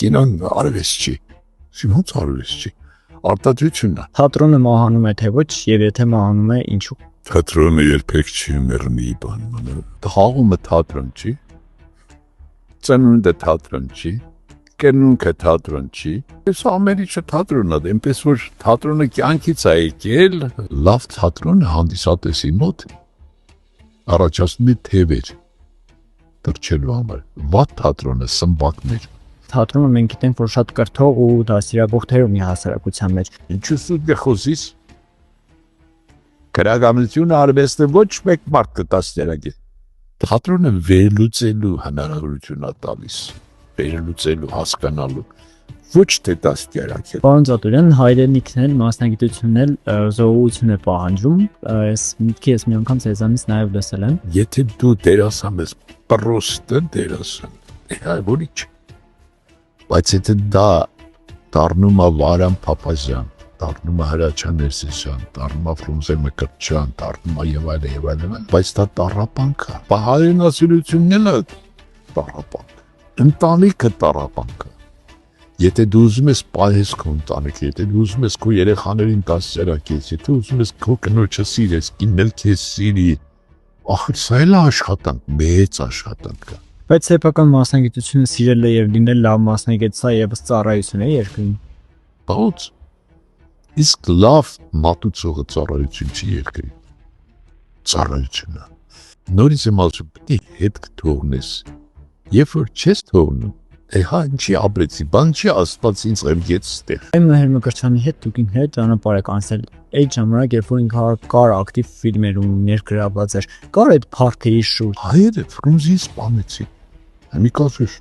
Կինոն արվեստ չի։ Ոնց արվեստ չի։ Արտադրությունն է։ Թատրոնը մահանում է թե ոչ, եւ եթե մահանում է, ինչու։ Թատրոնը երբեք չի մեռնի բանը։ Խաղումը թատրոն չի։ Ծնունդը թատրոն չի։ Կերնունքը թատրոն չի։ Այս ամենիչը թատրոնն է, այնպես որ թատրոնը կյանքից է եկել, լավ թատրոնը հանդիսատեսի մոտ առաջացնում է թևեր դրչելու համար։ Վատ թատրոնը սմբակներ։ Թատրոնը մենք գիտենք, որ շատ կրթող ու դաստիարակող ունի հասարակության մեջ։ Ինչու սուտ գխոսիս։ Գրականությունը արվեստը ոչ մեկ մարդ կդաստիարակի։ Թատրոնը վերլուծելու հնարավորություն է տալիս, վերլուծելու, հասկանալու, ոչ թե դաստիարակել։ Պարոն Ծատուրյան, հայրենիքն էլ, մասնագիտությունն էլ զողողություն է պահանջում, այս միտքի ես մի անգամ ձեզանից նաև լսել եմ։ Եթե դու դերասան ես, պրոստը դերասան, որ ինչ։ Բայց եթե դա դառնում է Վարան Փափազյան, դառնում է Հրաչյա Ներսիսյան, դառնում է Ֆրունզե Մկրտչյան, դառնում է եւ այլն, բայց դա տառապանք է։ Հայրենասիրությունն էլ տառապանք։ Ընտանիքը տառապանք է։ Եթե դու ուզում ես պահես քո ընտանիքը, եթե դու ուզում ես քո երեխաներին դաստիարակես, եթե ուզում ես քո կնոջը սիրես, կինն քեզ սիրի, ախր սա էլ աշխատանք, մեծ աշխատանք է։ Բայց սեփական մասնագիտությունը սիրելը եւ լինել լավ մասնագետ, սա եւս ծառայություն է երկրին։ Բաց։ Իսկ լավ մատուցողը ծառայություն չի երկրին։ Ծառայությունն է։ Նորից եմ ասում, պետք է հետ թողնես։ Երբ որ չես թողնում, հա ինչի ապրեցի, բան չի Աստված ինձ ղերգեց ստեղ։ Մհեր Մկրտչյանի հետ դուք ինքներդ ճանապարհ եք անցել։ Այդ ժամանակ, երբ որ ինքը կար ակտիվ ֆիլմերում ներգրավված էր, կար այդ փառքի շուրջ։ Հայերը Ֆրունզին սպանեցին։ Մի կասուշ։